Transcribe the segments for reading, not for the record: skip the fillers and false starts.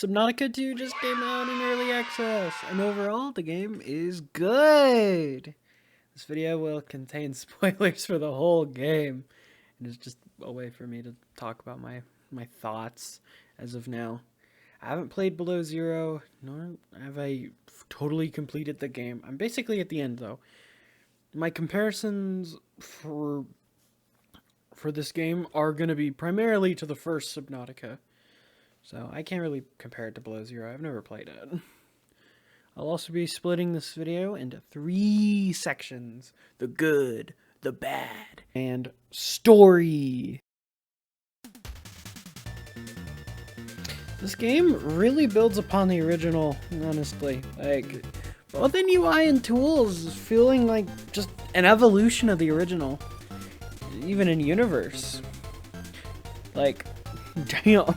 Subnautica 2 just came out in early access, and overall the game is good. This video will contain spoilers for the whole game, and it's just a way for me to talk about my thoughts as of now. I haven't played Below Zero, nor have I totally completed the game. I'm basically at the end though. My comparisons for this game are going to be primarily to the first Subnautica. So I can't really compare it to Below Zero. I've never played it. I'll also be splitting this video into 3 sections: the good, the bad, and story. This game really builds upon the original, honestly. Like, both in UI and tools, feeling like just an evolution of the original. Even in universe. Like, damn.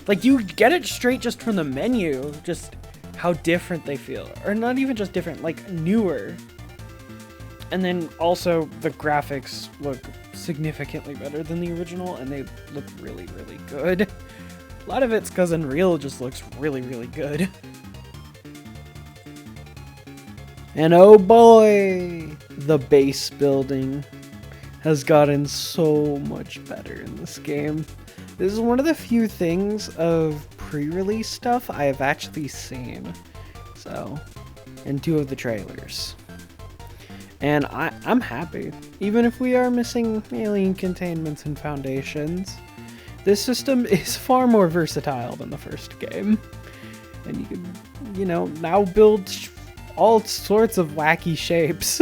Like, you get it straight just from the menu, just how different they feel. Or not even just different, like, newer. And then also, the graphics look significantly better than the original, and they look really, really good. A lot of it's because Unreal just looks really, really good. And oh boy, the base building has gotten so much better in this game. This is one of the few things of pre-release stuff I have actually seen. So, in 2 of the trailers. And I'm happy. Even if we are missing alien containments and foundations, this system is far more versatile than the first game. And you can, now build all sorts of wacky shapes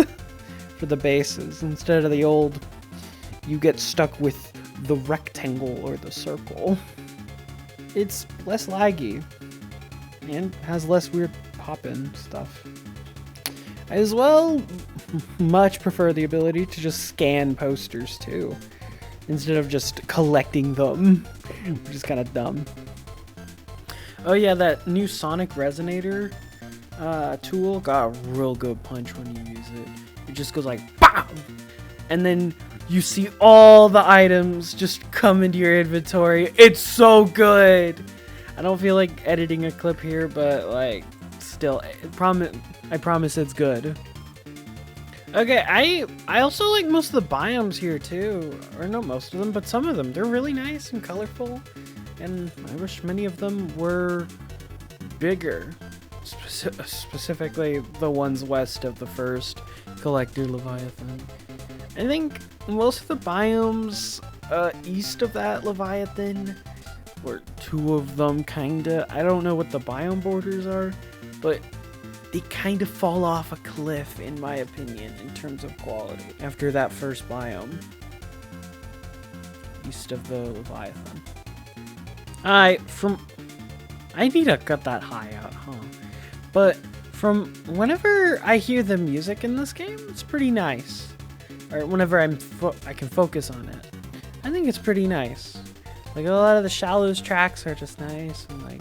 for the bases instead of the old, you get stuck with the rectangle or the circle. It's less laggy and has less weird pop-in stuff. I as well much prefer the ability to just scan posters too, instead of just collecting them, which is kind of dumb. Oh yeah, that new sonic resonator tool got a real good punch when you use it. It just goes like BOW! And then you see all the items just come into your inventory. It's so good. I don't feel like editing a clip here, but like, still, I promise it's good. Okay, I also like most of the biomes here too, or not most of them, but some of them. They're really nice and colorful, and I wish many of them were bigger. Specifically, the ones west of the first Collector Leviathan. I think most of the biomes east of that Leviathan, or 2 of them kinda, I don't know what the biome borders are, but they kind of fall off a cliff in my opinion in terms of quality after that first biome east of the Leviathan. I need to cut that high out, huh? But from whenever I hear the music in this game, it's pretty nice. Or whenever I can focus on it, I think it's pretty nice. Like, a lot of the Shallows tracks are just nice, and like,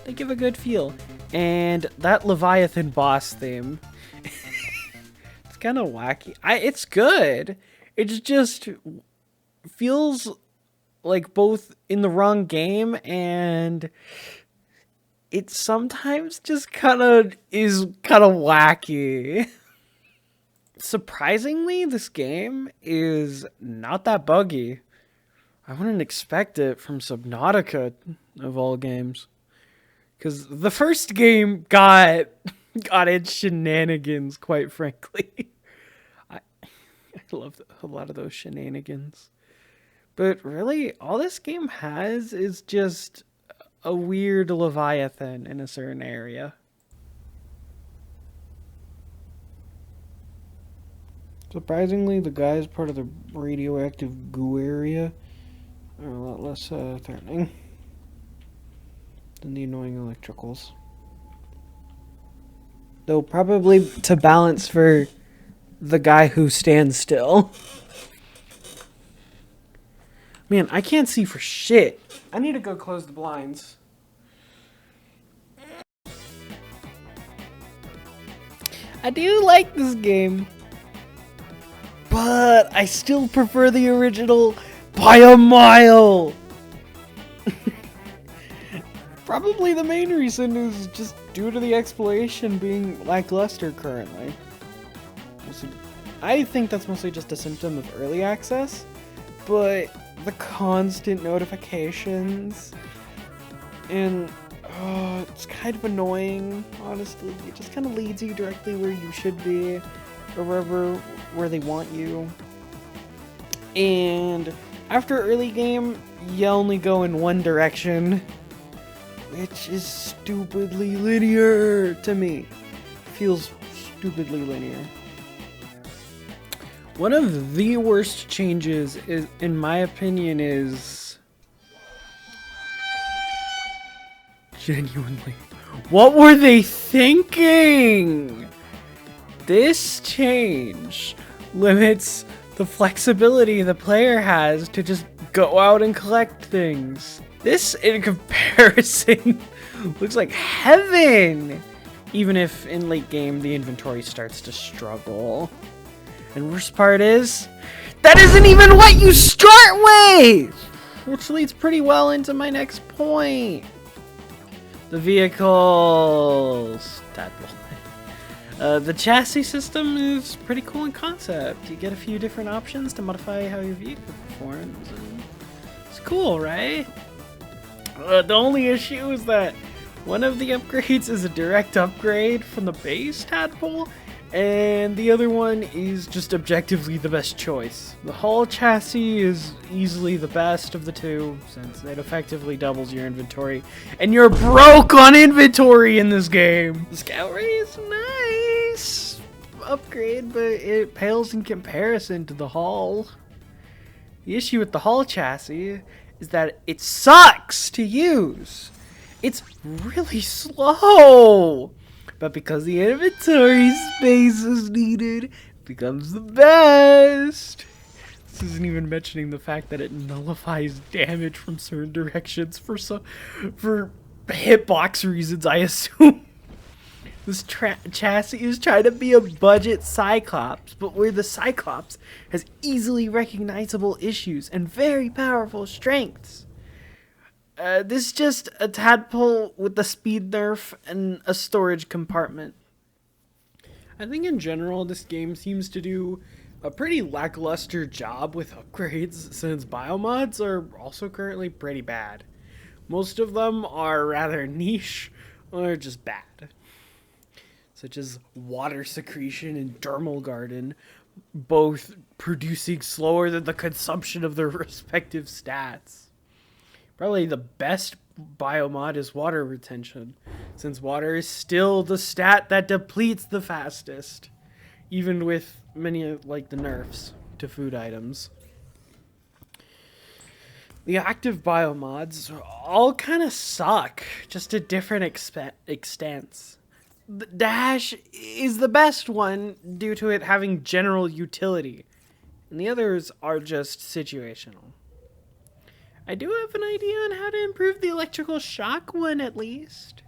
they give a good feel. And that Leviathan boss theme, it's kind of wacky. It's good. It just feels like both in the wrong game, and it sometimes just kind of wacky. Surprisingly, this game is not that buggy. I wouldn't expect it from Subnautica, of all games. Because the first game got its shenanigans, quite frankly. I love a lot of those shenanigans. But really, all this game has is just a weird Leviathan in a certain area. Surprisingly, the guys part of the radioactive goo area are a lot less threatening than the annoying electricals. Though probably to balance for the guy who stands still. Man, I can't see for shit. I need to go close the blinds. I do like this game, but I still prefer the original by a mile. Probably the main reason is just due to the exploration being lackluster currently. I think that's mostly just a symptom of early access, but the constant notifications and it's kind of annoying, honestly. It just kind of leads you directly where you should be, or where they want you. And after early game, you only go in one direction, which is stupidly linear to me. Feels stupidly linear. One of the worst changes, is, in my opinion, is genuinely, what were they thinking? This change limits the flexibility the player has to just go out and collect things. This, in comparison, looks like heaven, even if in late game the inventory starts to struggle. And worst part is, that isn't even what you start with! Which leads pretty well into my next point. The vehicles. The chassis system is pretty cool in concept. You get a few different options to modify how your vehicle performs. And it's cool, right? The only issue is that one of the upgrades is a direct upgrade from the base tadpole, and the other one is just objectively the best choice. The hull chassis is easily the best of the two, since it effectively doubles your inventory, and you're broke on inventory in this game. The scout ray is nice upgrade, but it pales in comparison to the hull. The issue with the hull chassis is that it sucks to use. It's really slow. But because the inventory space is needed, it becomes the best. This isn't even mentioning the fact that it nullifies damage from certain directions for hitbox reasons, I assume. This chassis is trying to be a budget Cyclops, but where the Cyclops has easily recognizable issues and very powerful strengths. This is just a tadpole with a speed nerf and a storage compartment. I think in general this game seems to do a pretty lackluster job with upgrades, since biomods are also currently pretty bad. Most of them are rather niche or just bad, such as water secretion and dermal garden, both producing slower than the consumption of their respective stats. Probably the best biomod is water retention, since water is still the stat that depletes the fastest, even with many like the nerfs to food items. The active biomods all kind of suck, just to different extents. The dash is the best one due to it having general utility, and the others are just situational. I do have an idea on how to improve the electrical shock one, at least.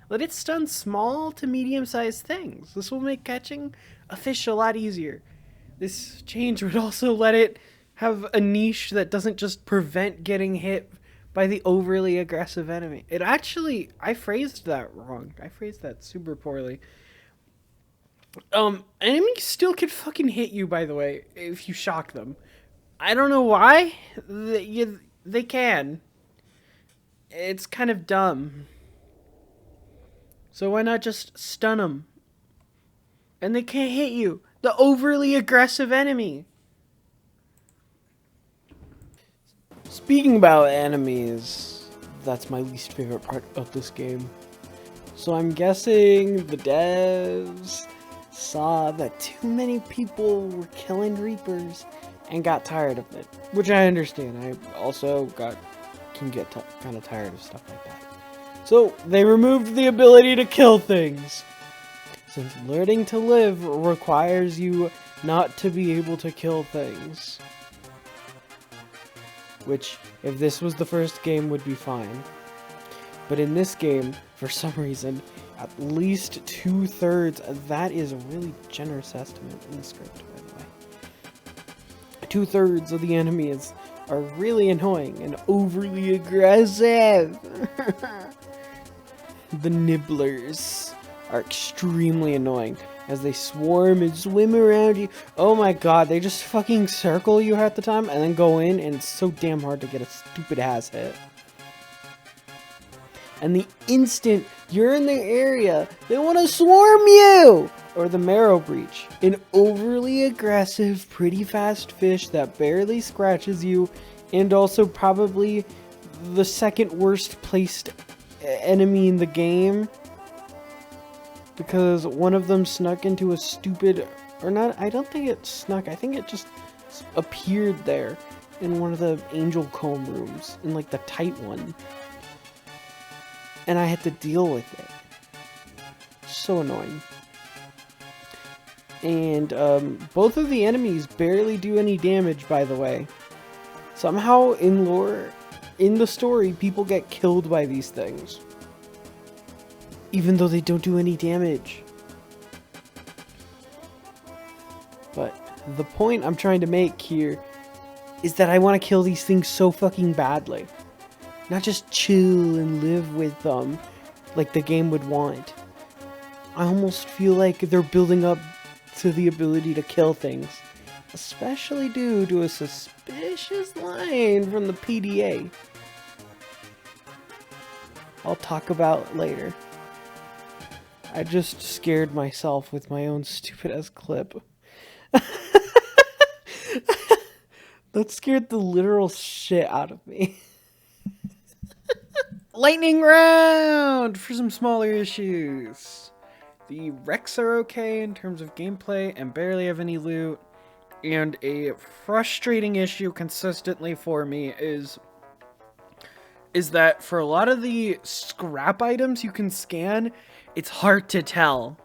Let it stun small to medium-sized things. This will make catching a fish a lot easier. This change would also let it have a niche that doesn't just prevent getting hit by the overly aggressive enemy. It actually, I phrased that wrong. I phrased that super poorly. Enemies still can fucking hit you, by the way, if you shock them. I don't know why. They can. It's kind of dumb. So why not just stun them? And they can't hit you. The overly aggressive enemy. Speaking about enemies, that's my least favorite part of this game. So I'm guessing the devs saw that too many people were killing Reapers and got tired of it, which I understand. I also can get kind of tired of stuff like that. So they removed the ability to kill things, since learning to live requires you not to be able to kill things. Which, if this was the first game, would be fine. But in this game, for some reason, at least 2/3, that is a really generous estimate in the script, by the way. 2/3 of the enemies are really annoying and overly aggressive. The nibblers are extremely annoying as they swarm and swim around you. Oh my god, they just fucking circle you half the time and then go in, and it's so damn hard to get a stupid ass hit. And the instant you're in the area, they want to swarm you! Or the marrow breach, an overly aggressive, pretty fast fish that barely scratches you, and also probably the second worst placed enemy in the game, because one of them snuck into a stupid, or not, I don't think it snuck, I think it just appeared there in one of the angel comb rooms, in like the tight one, and I had to deal with it. So annoying. And both of the enemies barely do any damage, by the way. Somehow in lore, in the story, people get killed by these things, even though they don't do any damage. But the point I'm trying to make here is that I want to kill these things so fucking badly. Not just chill and live with them like the game would want. I almost feel like they're building up to the ability to kill things, especially due to a suspicious line from the PDA I'll talk about later. I just scared myself with my own stupid ass clip. That scared the literal shit out of me. Lightning round for some smaller issues. The wrecks are okay in terms of gameplay and barely have any loot. And a frustrating issue consistently for me is that for a lot of the scrap items you can scan, it's hard to tell.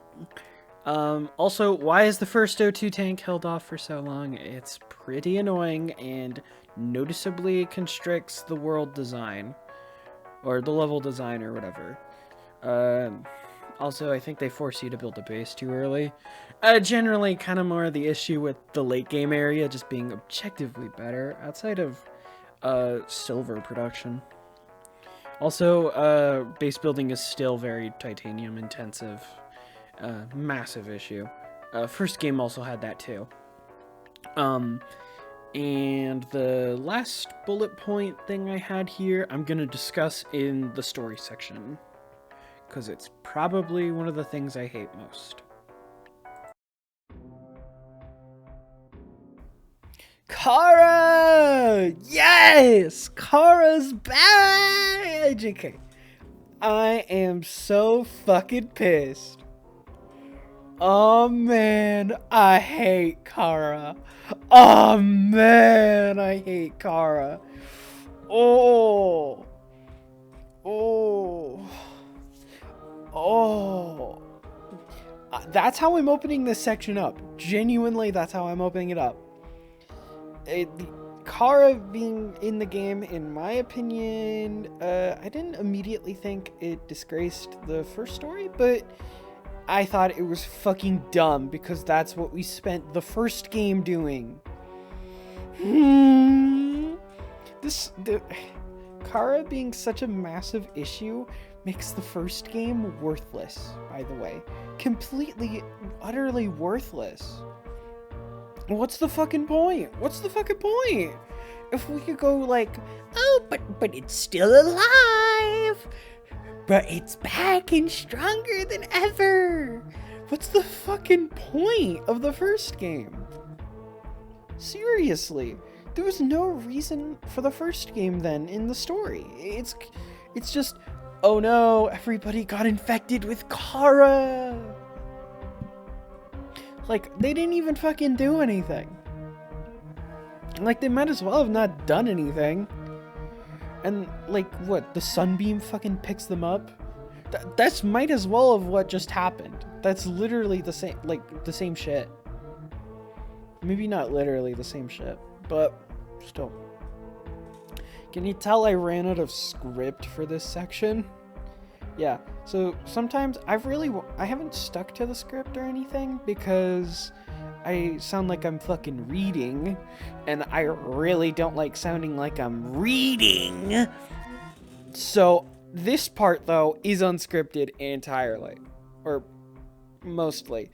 Also, why is the first O2 tank held off for so long? It's pretty annoying and noticeably constricts the world design. Or the level design or whatever. Also, I think they force you to build a base too early. Generally, kind of more the issue with the late game area just being objectively better outside of silver production. Also, base building is still very titanium intensive. Massive issue. First game also had that too. And the last bullet point thing I had here, I'm going to discuss in the story section, because it's probably one of the things I hate most. Kara! Yes! Kara's back! Okay. I am so fucking pissed. Oh man, I hate Kara. Oh man, I hate Kara. Oh. That's how I'm opening this section up. Genuinely, that's how I'm opening it up. Kara being in the game, in my opinion, I didn't immediately think it disgraced the first story, but I thought it was fucking dumb because that's what we spent the first game doing. Kara being such a massive issue makes the first game worthless, by the way. Completely, utterly worthless. What's the fucking point? What's the fucking point? If we could go like, oh, but it's still alive. But it's back and stronger than ever. What's the fucking point of the first game? Seriously, there was no reason for the first game then in the story. It's just, oh no, everybody got infected with Kara. Like, they didn't even fucking do anything. Like, they might as well have not done anything. And, like, what, the sunbeam fucking picks them up? That's might as well have what just happened. That's literally the same, like, the same shit. Maybe not literally the same shit, but still. Can you tell I ran out of script for this section? Yeah, so sometimes I haven't stuck to the script or anything because I sound like I'm fucking reading, and I really don't like sounding like I'm reading. So This part, though, is unscripted entirely. Or mostly.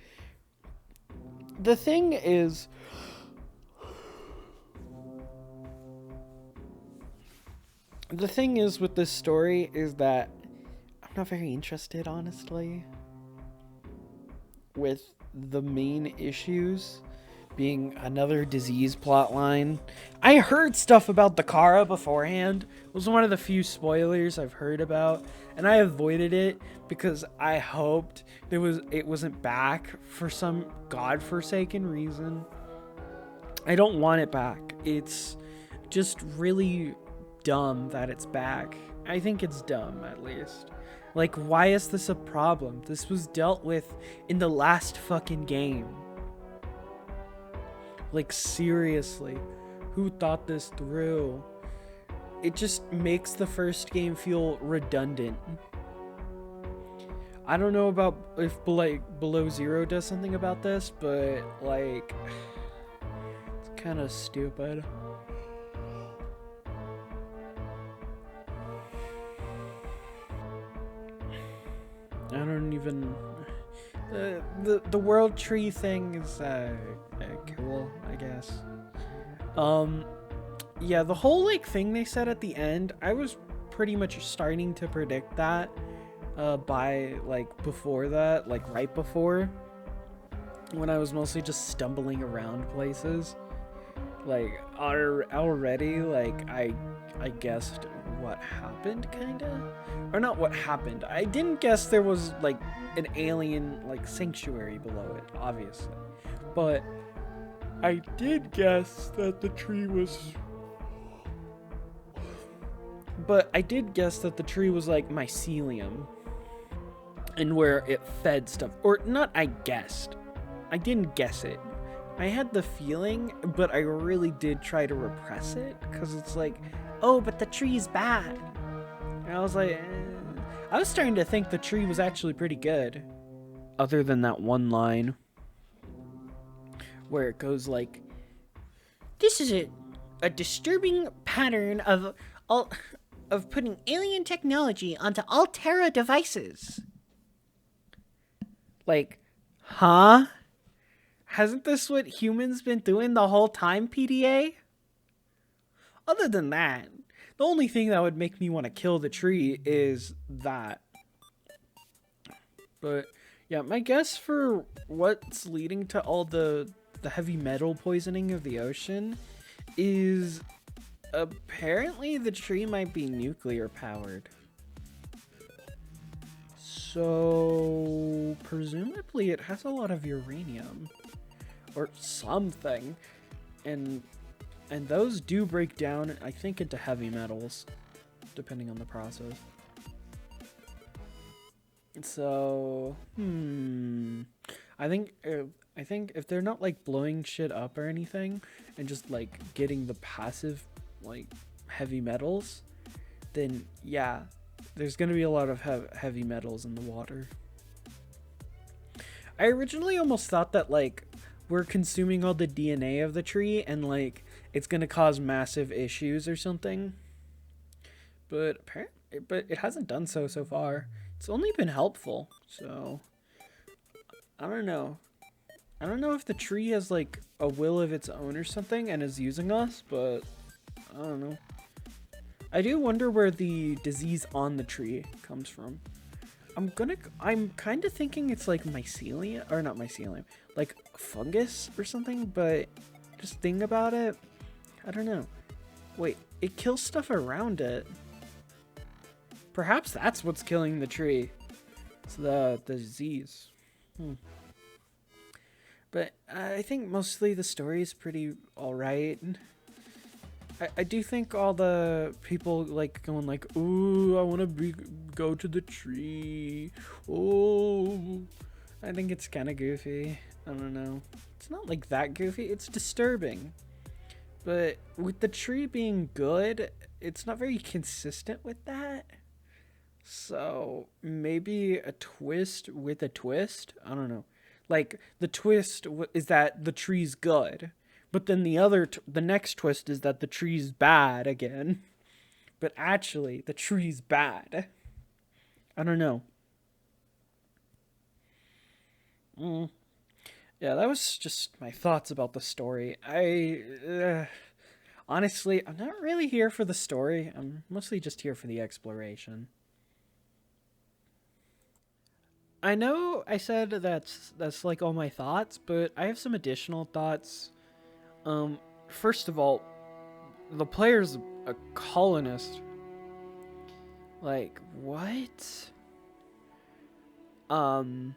The thing is... The thing is with this story is that I'm not very interested, honestly, with the main issues being another disease plotline. I heard stuff about the Kara beforehand. It was one of the few spoilers I've heard about, and I avoided it because I hoped it wasn't back for some godforsaken reason. I don't want it back. It's just really dumb that it's back. I think it's dumb, at least. Like, why is this a problem? This was dealt with in the last fucking game. Like, seriously, who thought this through? It just makes the first game feel redundant. I don't know about if Below Zero does something about this, but like, it's kind of stupid. I don't even... The world tree thing is cool, I guess. Yeah, the whole like thing they said at the end, I was pretty much starting to predict that by like before that, like right before, when I was mostly just stumbling around places. Like already, like I guessed what happened, kinda, or not what happened. I didn't guess there was like an alien like sanctuary below it, obviously, but I did guess that the tree was. But I did guess that the tree was like mycelium, and where it fed stuff, or not. I guessed. I didn't guess it. I had the feeling, but I really did try to repress it, because it's like, oh, but the tree's bad. And I was like, I was starting to think the tree was actually pretty good. Other than that one line where it goes like, this is a disturbing pattern of putting alien technology onto Altera devices. Like, huh? Hasn't this what humans been doing the whole time, PDA? Other than that, the only thing that would make me want to kill the tree is that. But yeah, my guess for what's leading to all the heavy metal poisoning of the ocean is apparently the tree might be nuclear powered. So presumably it has a lot of uranium or something, and those do break down, I think, into heavy metals depending on the process. So I think if they're not like blowing shit up or anything and just like getting the passive like heavy metals, then yeah, there's gonna be a lot of heavy metals in the water. I originally almost thought that like we're consuming all the DNA of the tree and like it's gonna cause massive issues or something, but it hasn't done so far. It's only been helpful, so I don't know. I don't know if the tree has like a will of its own or something and is using us, but I don't know. I do wonder where the disease on the tree comes from. I'm kind of thinking it's like mycelium, or not mycelium, like fungus or something, but just think about it, I don't know. Wait, it kills stuff around it. Perhaps that's what's killing the tree. It's the disease. But I think mostly the story is pretty alright. I do think all the people like going like, ooh, I want to go to the tree. Oh, I think it's kind of goofy. I don't know. It's not like that goofy. It's disturbing. But with the tree being good, it's not very consistent with that. So maybe a twist with a twist. I don't know. Like the twist is that the tree's good. But then the next twist is that the tree's bad again. But actually, the tree's bad. I don't know. Mm. Yeah, that was just my thoughts about the story. Honestly, I'm not really here for the story. I'm mostly just here for the exploration. I know I said that's like all my thoughts, but I have some additional thoughts. Um, First of all, the player's a colonist. Like what? Um,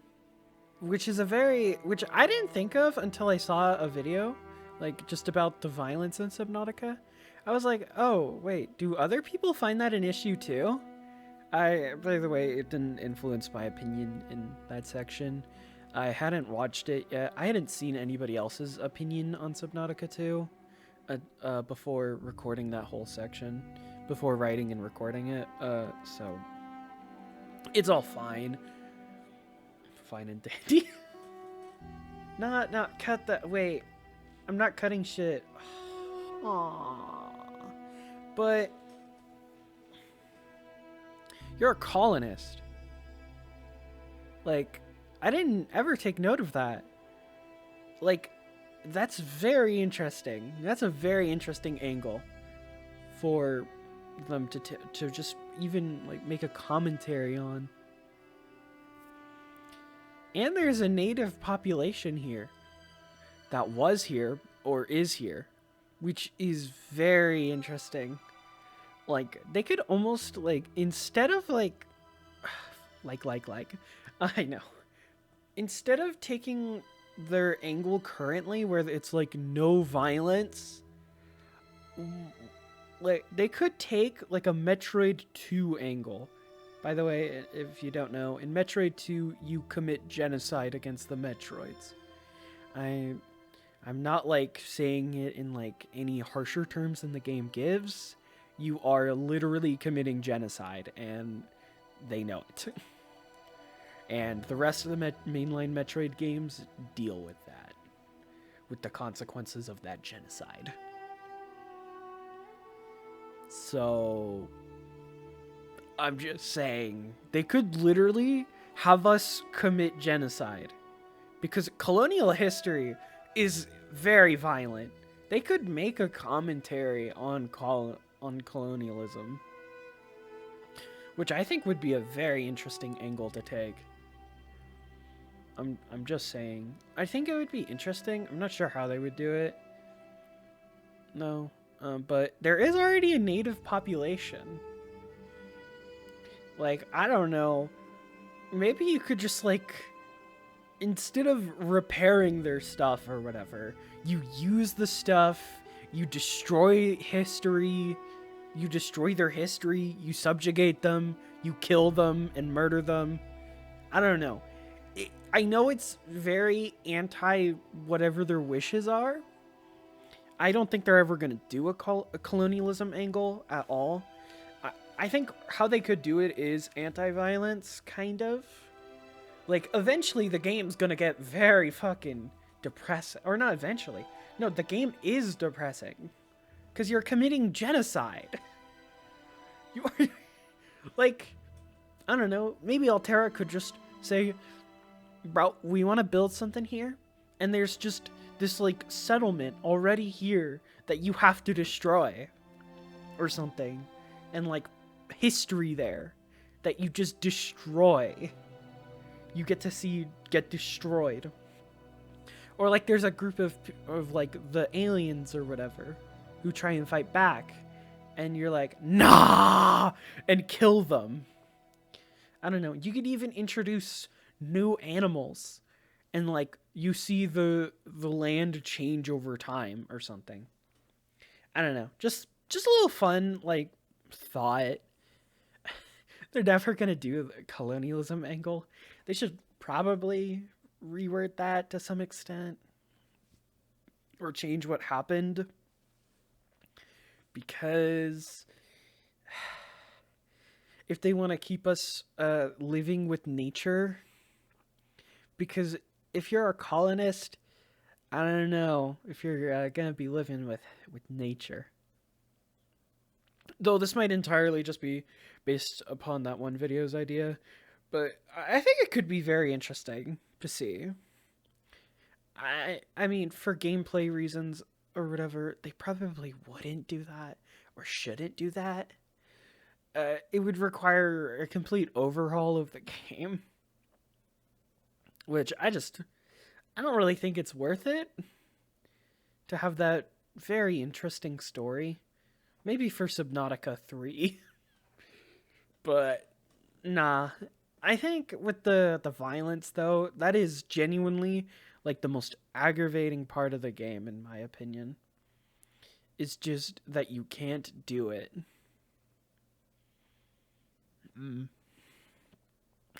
which I didn't think of until I saw a video, like just about the violence in Subnautica. I was like, oh wait, do other people find that an issue too? By the way, it didn't influence my opinion in that section. I hadn't watched it yet. I hadn't seen anybody else's opinion on Subnautica 2 before recording that whole section, before writing and recording it. So it's all fine. Fine and dandy. Not cut that. Wait, I'm not cutting shit. Aww. But you're a colonist. Like, I didn't ever take note of that. Like, that's very interesting. That's a very interesting angle for them to just even like make a commentary on. And there's a native population here that was here or is here, which is very interesting. Like they could almost like instead of like I know. Instead of taking their angle currently where it's like no violence, like they could take like a Metroid 2 angle. By the way, if you don't know, in Metroid 2 you commit genocide against the Metroids. I'm not like saying it in like any harsher terms than the game gives. You are literally committing genocide and they know it. And the rest of the mainline Metroid games deal with that, with the consequences of that genocide. So, I'm just saying, they could literally have us commit genocide. Because colonial history is very violent. They could make a commentary on colonialism, which I think would be a very interesting angle to take. I'm just saying. I think it would be interesting. I'm not sure how they would do it. No. But there is already a native population. Like, I don't know. Maybe you could just, like, instead of repairing their stuff or whatever, you use the stuff, you destroy history, you destroy their history, you subjugate them, you kill them and murder them. I don't know. I know it's very anti whatever their wishes are. I don't think they're ever going to do a colonialism angle at all. I think how they could do it is anti-violence, kind of. Like, eventually the game's going to get very fucking depressing. Or not eventually. No, the game is depressing. Because you're committing genocide. You are... Like, I don't know. Maybe Altera could just say, bro, we want to build something here, and there's just this like settlement already here that you have to destroy or something, and like history there that you just destroy. You get to see get destroyed. Or like there's a group of like the aliens or whatever who try and fight back, and you're like, nah, and kill them. I don't know. You could even introduce new animals, and like you see the land change over time or something. I don't know. Just a little fun like thought. They're never gonna do the colonialism angle. They should probably reword that to some extent or change what happened, because if they want to keep us living with nature, because if you're a colonist, I don't know if you're gonna be living with nature. Though this might entirely just be based upon that one video's idea, but I think it could be very interesting to see. I mean, for gameplay reasons or whatever, they probably wouldn't do that or shouldn't do that. It would require a complete overhaul of the game, which I don't really think it's worth it to have that very interesting story. Maybe for Subnautica 3. But nah. I think with the violence though, that is genuinely like the most aggravating part of the game in my opinion. It's just that you can't do it.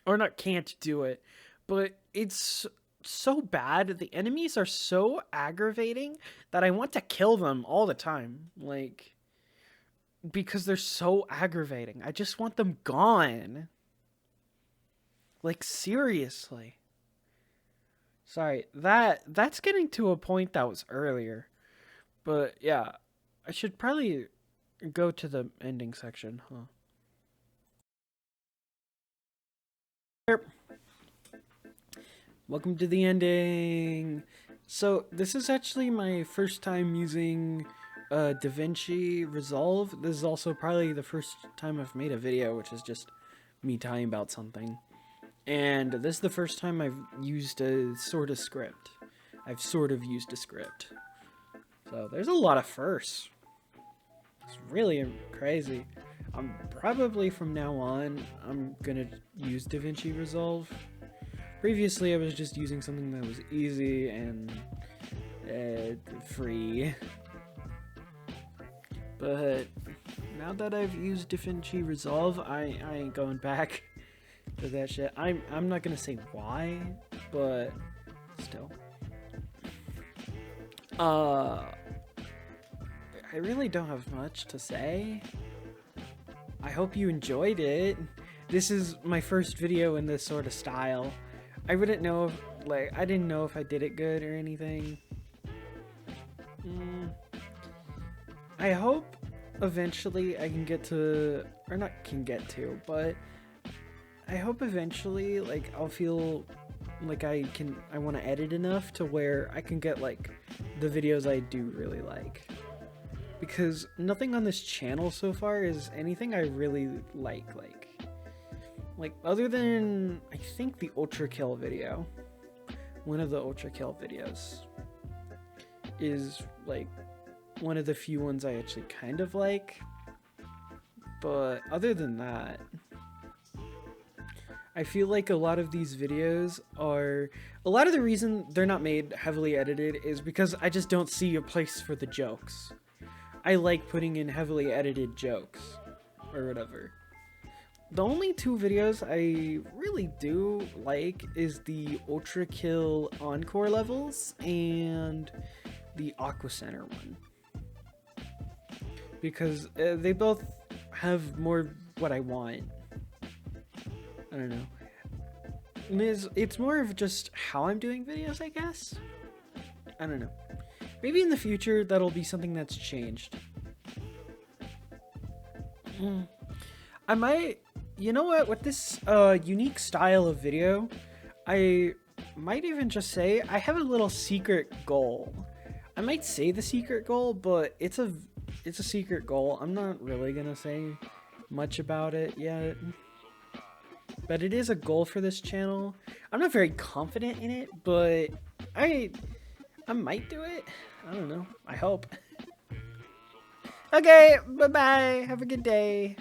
Or not can't do it, but it's so bad. The enemies are so aggravating that I want to kill them all the time. Like, because they're so aggravating. I just want them gone. Like, seriously. Sorry, that's getting to a point that was earlier. But yeah, I should probably go to the ending section, huh? Welcome to the ending. So this is actually my first time using DaVinci Resolve. This is also probably the first time I've made a video, which is just me talking about something. And this is the first time I've used a sort of script. I've sort of used a script. So there's a lot of firsts. It's really crazy. Probably from now on, I'm gonna use DaVinci Resolve. Previously, I was just using something that was easy and free. But now that I've used DaVinci Resolve, I ain't going back to that shit. I'm not gonna say why, but still. I really don't have much to say. I hope you enjoyed it. This is my first video in this sort of style. I wouldn't know if, like, I didn't know if I did it good or anything. I hope eventually I can get to, or not can get to, but I hope eventually, like, I'll feel like I want to edit enough to where I can get, like, the videos I do really like. Because nothing on this channel so far is anything I really like, other than, I think, the Ultra Kill video. One of the Ultra Kill videos is, like, one of the few ones I actually kind of like. But other than that, I feel like a lot of these videos are... A lot of the reason they're not made heavily edited is because I just don't see a place for the jokes. I like putting in heavily edited jokes, or whatever. The only two videos I really do like is the Ultra Kill Encore levels and the Aqua Center one. Because they both have more what I want. I don't know. It's more of just how I'm doing videos, I guess? I don't know. Maybe in the future that'll be something that's changed. I might... You know what? With this unique style of video, I might even just say I have a little secret goal. I might say the secret goal, but it's a secret goal. I'm not really gonna say much about it yet. But it is a goal for this channel. I'm not very confident in it, but I might do it. I don't know. I hope. Okay, bye-bye. Have a good day.